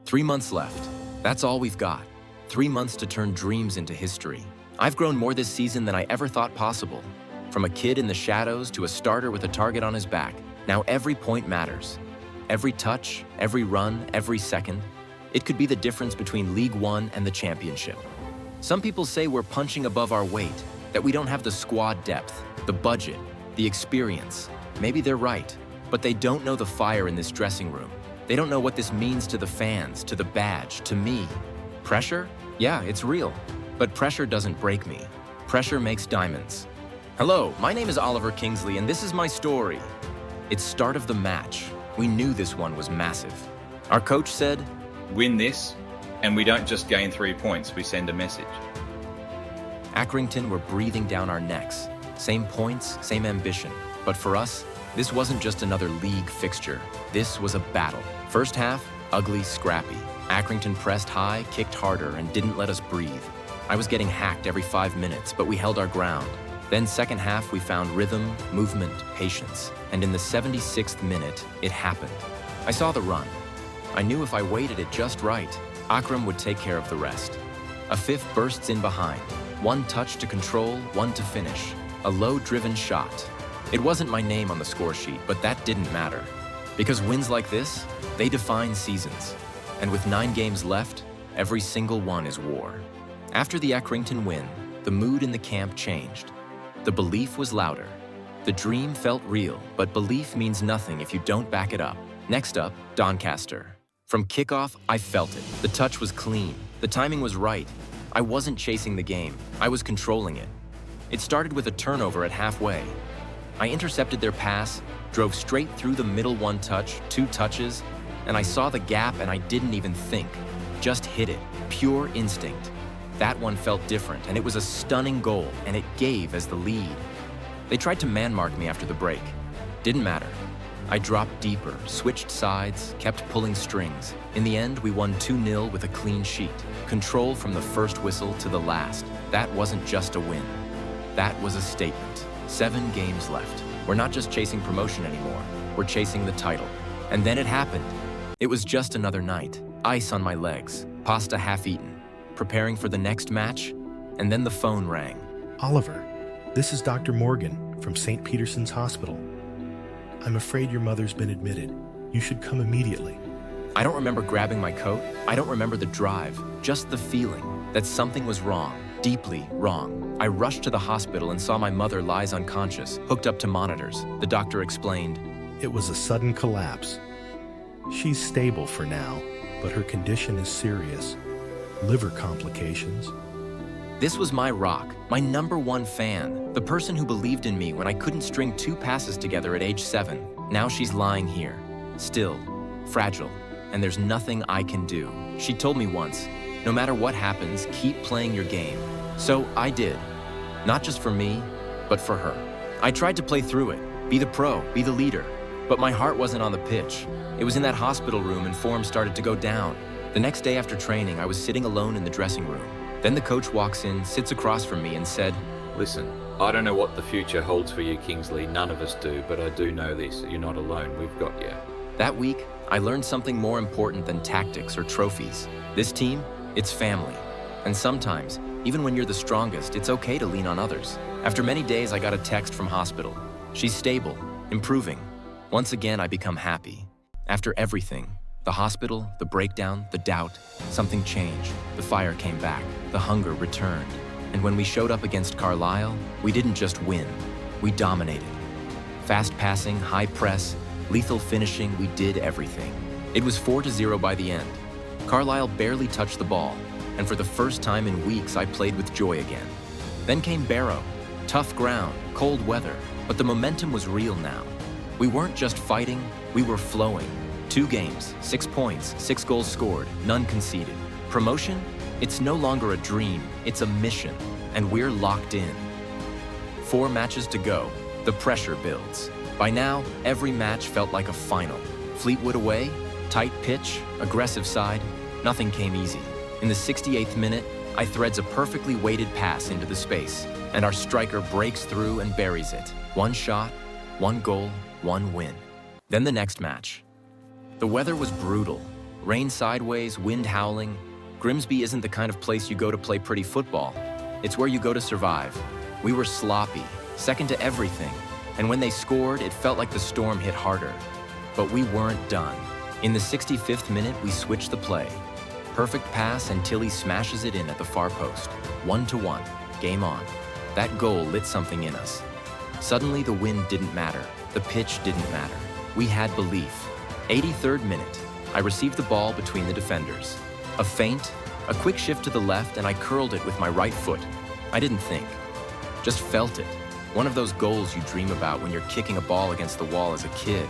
3 months left. That's all we've got. 3 months to turn dreams into history. I've grown more this season than I ever thought possible. From a kid in the shadows to a starter with a target on his back, now every point matters. Every touch, every run, every second. It could be the difference between League One and the championship. Some people say we're punching above our weight, that we don't have the squad depth, the budget, the experience. Maybe they're right, but they don't know the fire in this dressing room. They don't know what this means to the fans, to the badge, to me. Pressure? Yeah, it's real. But pressure doesn't break me. Pressure makes diamonds. Hello, my name is Oliver Kingsley, and this is my story. It's start of the match. We knew this one was massive. Our coach said, "Win this, and we don't just gain 3 points, we send a message." Accrington were breathing down our necks. Same points, same ambition. But for us, this wasn't just another league fixture. This was a battle. First half, ugly, scrappy. Accrington pressed high, kicked harder, and didn't let us breathe. I was getting hacked every 5 minutes, but we held our ground. Then second half, we found rhythm, movement, patience. And in the 76th minute, it happened. I saw the run. I knew if I weighted it just right, Akram would take care of the rest. A fifth bursts in behind. One touch to control, one to finish. A low-driven shot. It wasn't my name on the score sheet, but that didn't matter. Because wins like this, they define seasons. And with 9 games left, every single one is war. After the Accrington win, the mood in the camp changed. The belief was louder. The dream felt real, but belief means nothing if you don't back it up. Next up, Doncaster. From kickoff, I felt it. The touch was clean. The timing was right. I wasn't chasing the game. I was controlling it. It started with a turnover at halfway. I intercepted their pass, drove straight through the middle 1 touch, 2 touches, and I saw the gap and I didn't even think. Just hit it. Pure instinct. That one felt different, and it was a stunning goal, and it gave as the lead. They tried to man-mark me after the break. Didn't matter. I dropped deeper, switched sides, kept pulling strings. In the end, we won 2-0 with a clean sheet. Control from the first whistle to the last. That wasn't just a win. That was a statement. 7 games left. We're not just chasing promotion anymore. We're chasing the title. And then it happened. It was just another night. Ice on my legs, pasta half-eaten, preparing for the next match, and then the phone rang. Oliver, this is Dr. Morgan from St. Peterson's Hospital. I'm afraid your mother's been admitted. You should come immediately. I don't remember grabbing my coat. I don't remember the drive, just the feeling that something was wrong, deeply wrong. I rushed to the hospital and saw my mother lies unconscious, hooked up to monitors. The doctor explained, It was a sudden collapse. She's stable for now, but her condition is serious. Liver complications. This was my rock, my #1 fan, the person who believed in me when I couldn't string 2 passes together at age 7. Now she's lying here, still, fragile, and there's nothing I can do. She told me once, no matter what happens, keep playing your game. So I did. Not just for me, but for her. I tried to play through it, be the pro, be the leader, but my heart wasn't on the pitch. It was in that hospital room and form started to go down. The next day after training, I was sitting alone in the dressing room. Then the coach walks in, sits across from me and said, Listen, I don't know what the future holds for you, Kingsley. None of us do, but I do know this. You're not alone. We've got you. That week, I learned something more important than tactics or trophies. This team, it's family. And sometimes, even when you're the strongest, it's okay to lean on others. After many days, I got a text from hospital. She's stable, improving. Once again, I become happy. After everything, the hospital, the breakdown, the doubt, something changed. The fire came back. The hunger returned. And when we showed up against Carlisle, we didn't just win. We dominated. Fast passing, high press, lethal finishing, we did everything. It was 4-0 by the end. Carlisle barely touched the ball, and for the first time in weeks, I played with joy again. Then came Barrow. Tough ground, cold weather, but the momentum was real now. We weren't just fighting, we were flowing. 2 games, 6 points, 6 goals scored, none conceded. Promotion? It's no longer a dream, it's a mission, and we're locked in. 4 matches to go, the pressure builds. By now, every match felt like a final. Fleetwood away, tight pitch, aggressive side, nothing came easy. In the 68th minute, I threads a perfectly weighted pass into the space, and our striker breaks through and buries it. 1 shot, 1 goal, 1 win. Then the next match. The weather was brutal. Rain sideways, wind howling. Grimsby isn't the kind of place you go to play pretty football. It's where you go to survive. We were sloppy, second to everything. And when they scored, it felt like the storm hit harder. But we weren't done. In the 65th minute, we switched the play. Perfect pass and Tilly smashes it in at the far post. 1-1, game on. That goal lit something in us. Suddenly, the wind didn't matter. The pitch didn't matter. We had belief. 83rd minute, I received the ball between the defenders. A feint, a quick shift to the left, and I curled it with my right foot. I didn't think, just felt it. One of those goals you dream about when you're kicking a ball against the wall as a kid.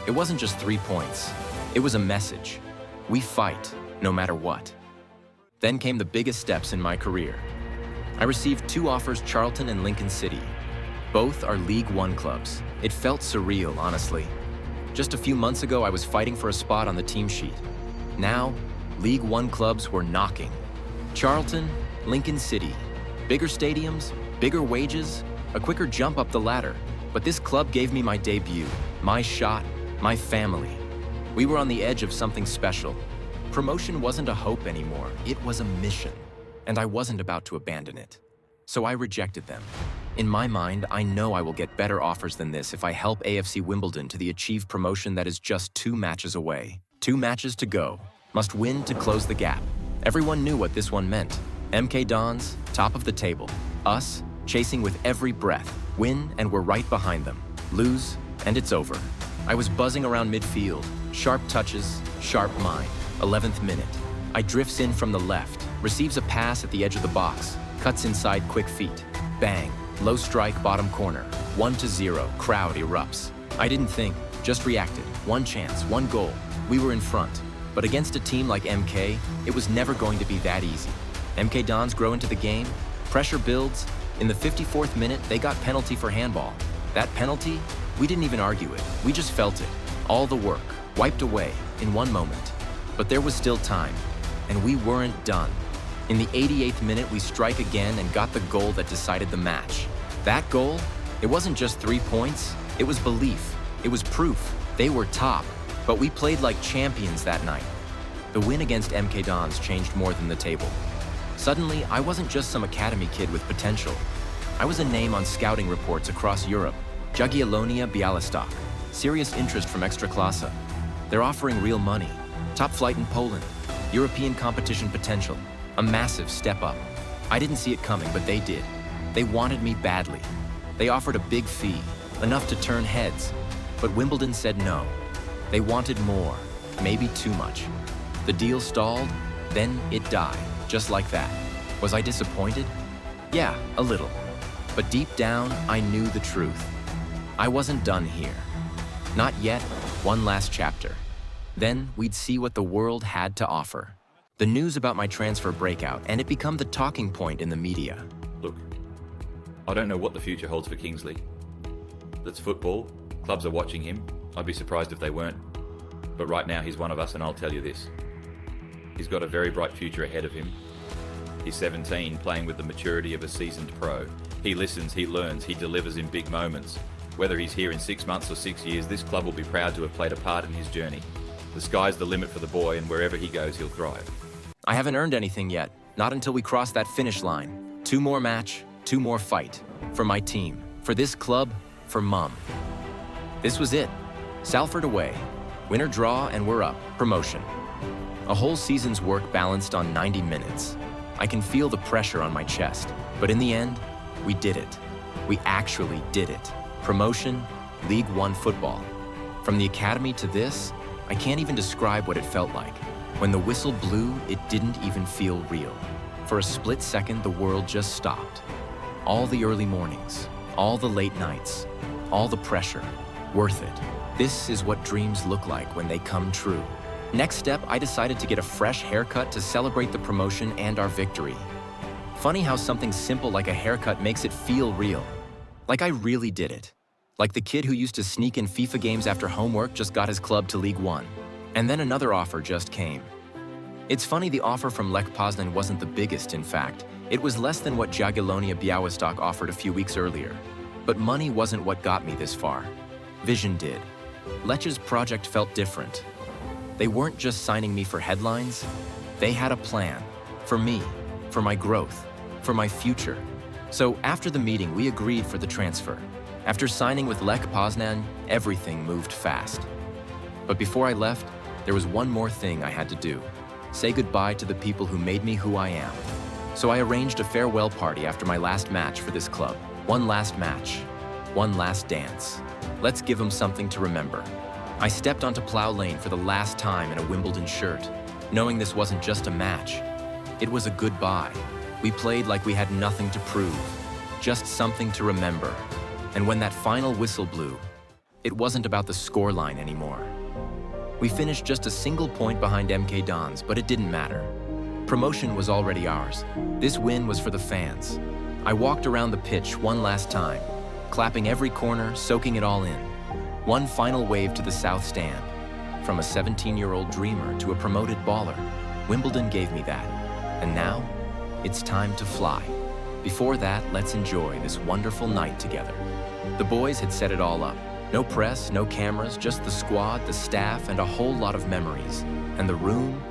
It wasn't just 3 points. It was a message. We fight, no matter what. Then came the biggest steps in my career. I received 2 offers, Charlton and Lincoln City. Both are League One clubs. It felt surreal, honestly. Just a few months ago, I was fighting for a spot on the team sheet. Now, League One clubs were knocking. Charlton, Lincoln City. Bigger stadiums, bigger wages, a quicker jump up the ladder. But this club gave me my debut, my shot, my family. We were on the edge of something special. Promotion wasn't a hope anymore, it was a mission. And I wasn't about to abandon it. So I rejected them. In my mind, I know I will get better offers than this if I help AFC Wimbledon to the achieve promotion that is just 2 matches away. 2 matches to go. Must win to close the gap. Everyone knew what this one meant. MK Dons, top of the table. Us, chasing with every breath. Win, and we're right behind them. Lose, and it's over. I was buzzing around midfield. Sharp touches, sharp mind. 11th minute. I drifts in from the left, receives a pass at the edge of the box, cuts inside, quick feet. Bang, low strike, bottom corner. 1-0, crowd erupts. I didn't think, just reacted. 1 chance, 1 goal. We were in front. But against a team like MK, it was never going to be that easy. MK Dons grow into the game, pressure builds. In the 54th minute, they got penalty for handball. That penalty, we didn't even argue it. We just felt it. All the work, wiped away, in 1 moment. But there was still time, and we weren't done. In the 88th minute, we strike again and got the goal that decided the match. That goal, it wasn't just 3 points, it was belief. It was proof. They were top, but we played like champions that night. The win against MK Dons changed more than the table. Suddenly, I wasn't just some academy kid with potential. I was a name on scouting reports across Europe. Jagiellonia Białystok. Serious interest from Ekstraklasa. They're offering real money. Top flight in Poland. European competition potential. A massive step up. I didn't see it coming, but they did. They wanted me badly. They offered a big fee, enough to turn heads. But Wimbledon said no. They wanted more, maybe too much. The deal stalled, then it died, just like that. Was I disappointed? Yeah, a little. But deep down, I knew the truth. I wasn't done here. Not yet, 1 last chapter. Then we'd see what the world had to offer. The news about my transfer breakout, and it became the talking point in the media. Look, I don't know what the future holds for Kingsley. That's football. Clubs are watching him. I'd be surprised if they weren't. But right now, he's one of us, and I'll tell you this. He's got a very bright future ahead of him. He's 17, playing with the maturity of a seasoned pro. He listens, he learns, he delivers in big moments. Whether he's here in 6 months or 6 years, this club will be proud to have played a part in his journey. The sky's the limit for the boy, and wherever he goes, he'll thrive. I haven't earned anything yet, not until we cross that finish line. 2 more match, 2 more fight. For my team, for this club, for Mum. This was it. Salford away. Winner draw, and we're up. Promotion. A whole season's work balanced on 90 minutes. I can feel the pressure on my chest. But in the end, we did it. We actually did it. Promotion, League One football. From the academy to this, I can't even describe what it felt like. When the whistle blew, it didn't even feel real. For a split second, the world just stopped. All the early mornings, all the late nights, all the pressure, worth it. This is what dreams look like when they come true. Next step, I decided to get a fresh haircut to celebrate the promotion and our victory. Funny how something simple like a haircut makes it feel real. Like I really did it. Like the kid who used to sneak in FIFA games after homework just got his club to League One. And then another offer just came. It's funny the offer from Lech Poznan wasn't the biggest, in fact. It was less than what Jagiellonia Białystok offered a few weeks earlier. But money wasn't what got me this far. Vision did. Lech's project felt different. They weren't just signing me for headlines. They had a plan. For me, for my growth, for my future. So after the meeting, we agreed for the transfer. After signing with Lech Poznan, everything moved fast. But before I left, there was one more thing I had to do. Say goodbye to the people who made me who I am. So I arranged a farewell party after my last match for this club. One last match, one last dance. Let's give them something to remember. I stepped onto Plough Lane for the last time in a Wimbledon shirt, knowing this wasn't just a match. It was a goodbye. We played like we had nothing to prove, just something to remember. And when that final whistle blew, it wasn't about the scoreline anymore. We finished just a single point behind MK Dons, but it didn't matter. Promotion was already ours. This win was for the fans. I walked around the pitch one last time, clapping every corner, soaking it all in. One final wave to the south stand. From a 17-year-old dreamer to a promoted baller, Wimbledon gave me that. And now, it's time to fly. Before that, let's enjoy this wonderful night together. The boys had set it all up. No press, no cameras, just the squad, the staff, and a whole lot of memories. And the room,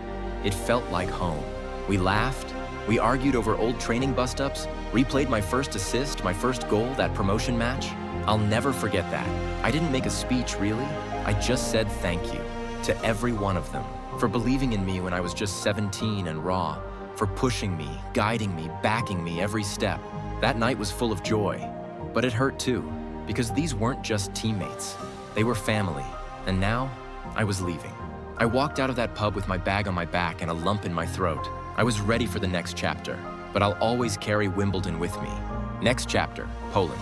it felt like home. We laughed, we argued over old training bust-ups, replayed my first assist, my first goal, that promotion match. I'll never forget that. I didn't make a speech, really. I just said thank you to every one of them for believing in me when I was just 17 and raw, for pushing me, guiding me, backing me every step. That night was full of joy, but it hurt too. Because these weren't just teammates, they were family, and now I was leaving. I walked out of that pub with my bag on my back and a lump in my throat. I was ready for the next chapter, but I'll always carry Wimbledon with me. Next chapter, Poland.